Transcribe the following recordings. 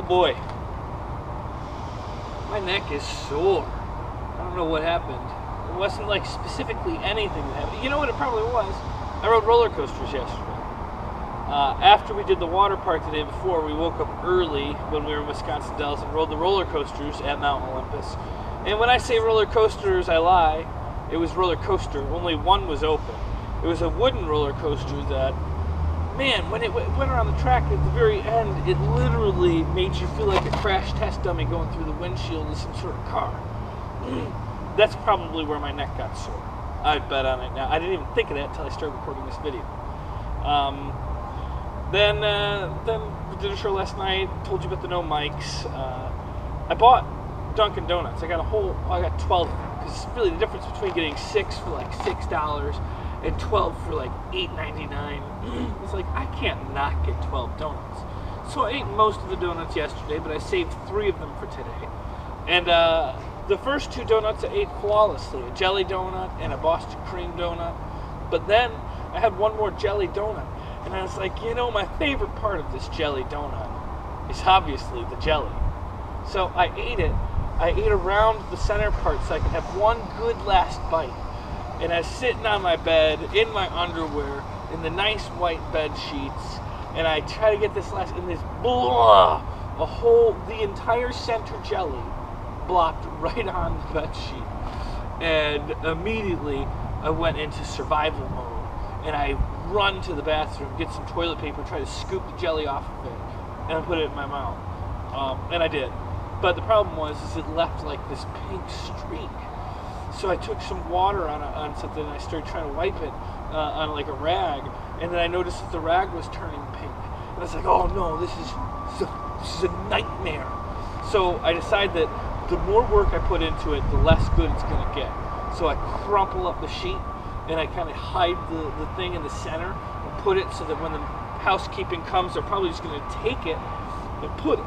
Oh boy. My neck is sore. I don't know what happened. It wasn't like specifically anything that happened. You know what it probably was? I rode roller coasters yesterday. After we did the water park the day before, we woke up early when we were in Wisconsin Dells and rode the roller coasters at Mount Olympus. And when I say roller coasters, I lie. It was roller coaster. Only one was open. It was a wooden roller coaster that, man, when it went around the track at the very end, it literally made you feel like a crash test dummy going through the windshield of some sort of car. That's probably where my neck got sore. I'd bet on it now. I didn't even think of that until I started recording this video. Then we did a show last night. Told you about the no mics. I bought Dunkin' Donuts. I got 12. Because really the difference between getting 6 for like $6 and 12 for like $8.99. It's like I can't not get 12 donuts. So I ate most of the donuts yesterday, but I saved 3 of them for today. And the first 2 donuts I ate flawlessly, a jelly donut and a Boston cream donut. But then I had one more jelly donut, and I was like, you know, my favorite part of this jelly donut is obviously the jelly. So I ate it. I ate around the center part so I could have one good last bite. And I was sitting on my bed in my underwear in the nice white bed sheets, and I try to get this last, and this blah, the entire center jelly blopped right on the bed sheet. And immediately I went into survival mode, and I run to the bathroom, get some toilet paper, try to scoop the jelly off of it, and I put it in my mouth. And I did. But the problem was it left like this pink streak. So I took some water on something, and I started trying to wipe it on like a rag, and then I noticed that the rag was turning pink. And I was like, oh no, this is a nightmare. So I decided that the more work I put into it, the less good it's going to get. So I crumple up the sheet, and I kind of hide the thing in the center and put it so that when the housekeeping comes, they're probably just going to take it and put it.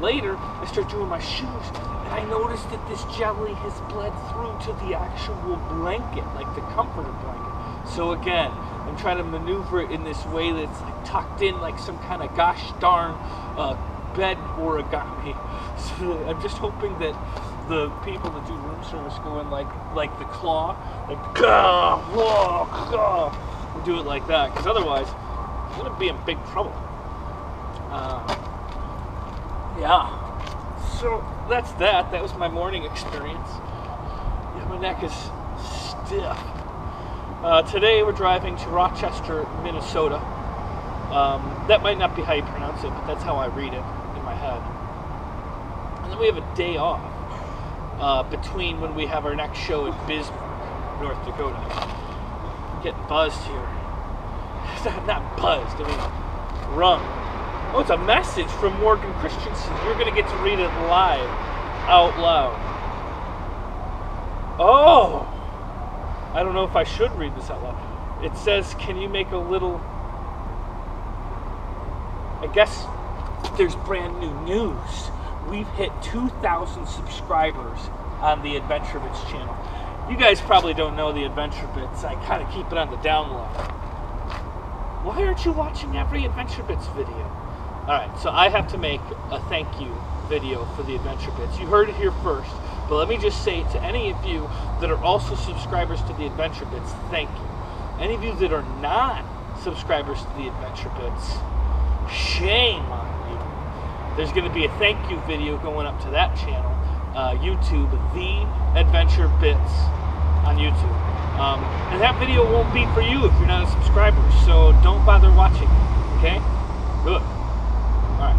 Later, I start doing my shoes, and I noticed that this jelly has bled through to the actual blanket, like the comforter blanket. So again, I'm trying to maneuver it in this way that's like tucked in like some kind of gosh darn bed origami. So I'm just hoping that the people that do room service go in like the claw, like gah, whoa, gah, and do it like that, because otherwise I'm gonna be in big trouble. Yeah, so that's that. That was my morning experience. Yeah, my neck is stiff. Today we're driving to Rochester, Minnesota. That might not be how you pronounce it, but that's how I read it in my head. And then we have a day off between when we have our next show in Bismarck, North Dakota. I'm getting buzzed here. Not buzzed, I mean rung. Oh, it's a message from Morgan Christensen. You're going to get to read it live, out loud. Oh! I don't know if I should read this out loud. It says, can you make a little... I guess there's brand new news. We've hit 2,000 subscribers on the Adventure Bits channel. You guys probably don't know the Adventure Bits. I kind of keep it on the down low. Why aren't you watching every Adventure Bits video? Alright, so I have to make a thank you video for the Adventure Bits. You heard it here first, but let me just say to any of you that are also subscribers to the Adventure Bits, thank you. Any of you that are not subscribers to the Adventure Bits, shame on you. There's going to be a thank you video going up to that channel, YouTube, The Adventure Bits on YouTube. And that video won't be for you if you're not a subscriber, so don't bother watching it, okay? Good. Alright.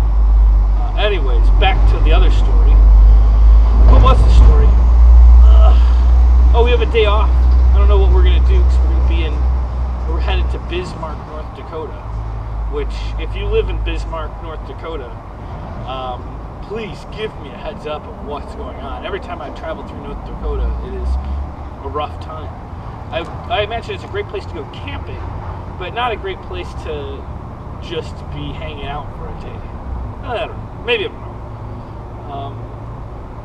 Anyways, back to the other story. What was the story? Oh, we have a day off. I don't know what we're going to do because we're headed to Bismarck, North Dakota. Which, if you live in Bismarck, North Dakota, please give me a heads up of what's going on. Every time I travel through North Dakota, it is a rough time. I imagine it's a great place to go camping, but not a great place to just be hanging out for a day. I don't know. Maybe I'm wrong.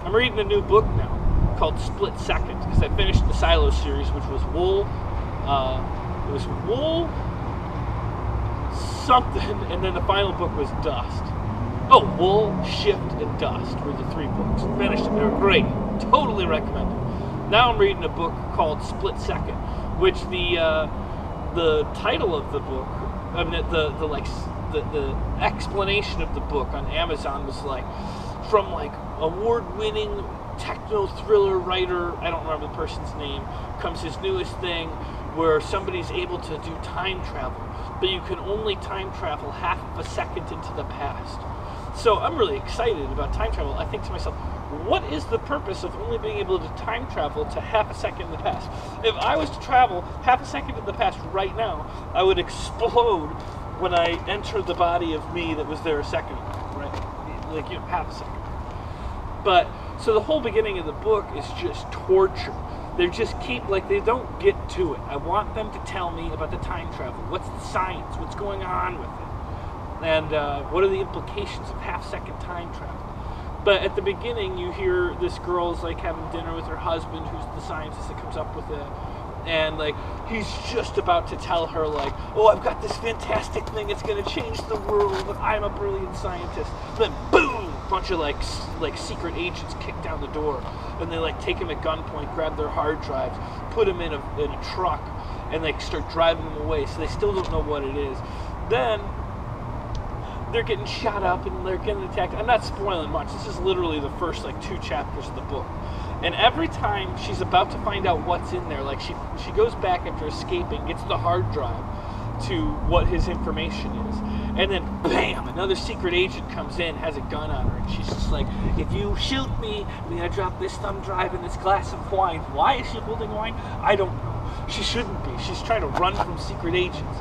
I'm reading a new book now called Split Second, because I finished the Silo series, which was wool. It was wool something, and then the final book was dust. Oh, Wool, Shift, and Dust were the 3 books. Finished them. They were great. Totally recommend them. Now I'm reading a book called Split Second, which the title of the book, I mean, the explanation of the book on Amazon was like, from like award-winning techno-thriller writer, I don't remember the person's name, comes his newest thing where somebody's able to do time travel, but you can only time travel half of a second into the past. So I'm really excited about time travel. I think to myself, what is the purpose of only being able to time travel to half a second in the past? If I was to travel half a second in the past right now, I would explode when I enter the body of me that was there a second ago, right? Like, you know, half a second. But, so the whole beginning of the book is just torture. They just keep, like, they don't get to it. I want them to tell me about the time travel. What's the science? What's going on with it? And what are the implications of half-second time travel? But at the beginning, you hear this girl's, like, having dinner with her husband, who's the scientist that comes up with it. And, like, he's just about to tell her, like, oh, I've got this fantastic thing. It's going to change the world. I'm a brilliant scientist. Then, boom! A bunch of, like secret agents kick down the door. And they, like, take him at gunpoint, grab their hard drives, put him in a truck, and, like, start driving him away. So they still don't know what it is. Then they're getting shot up and they're getting attacked. I'm not spoiling much. This is literally the first, like, 2 chapters of the book. And every time she's about to find out what's in there, like, she goes back after escaping, gets the hard drive to what his information is. And then, bam, another secret agent comes in, has a gun on her, and she's just like, if you shoot me, I'm going to drop this thumb drive in this glass of wine. Why is she holding wine? I don't know. She shouldn't be. She's trying to run from secret agents.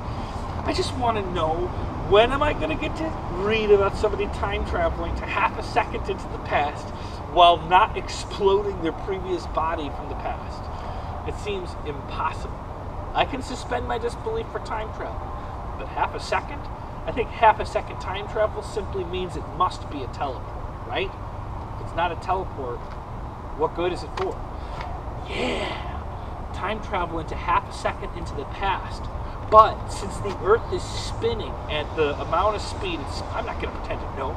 I just want to know, when am I going to get to read about somebody time traveling to half a second into the past while not exploding their previous body from the past? It seems impossible. I can suspend my disbelief for time travel, but half a second? I think half a second time travel simply means it must be a teleport, right? If it's not a teleport, what good is it for? Yeah, time travel into half a second into the past. But since the Earth is spinning at the amount of speed, I'm not going to pretend to know,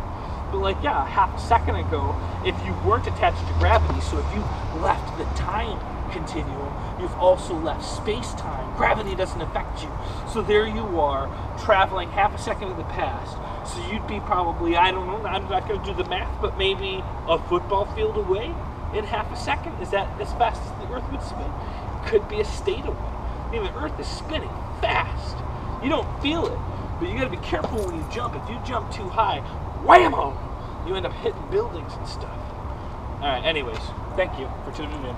but like, yeah, half a second ago, if you weren't attached to gravity, so if you left the time continuum, you've also left space-time. Gravity doesn't affect you. So there you are, traveling half a second in the past. So you'd be probably, I don't know, I'm not going to do the math, but maybe a football field away in half a second. Is that as fast as the Earth would spin? Could be a state away. I mean, the Earth is spinning fast. You don't feel it, but you got to be careful when you jump. If you jump too high, whammo, you end up hitting buildings and stuff. All right, anyways, thank you for tuning in.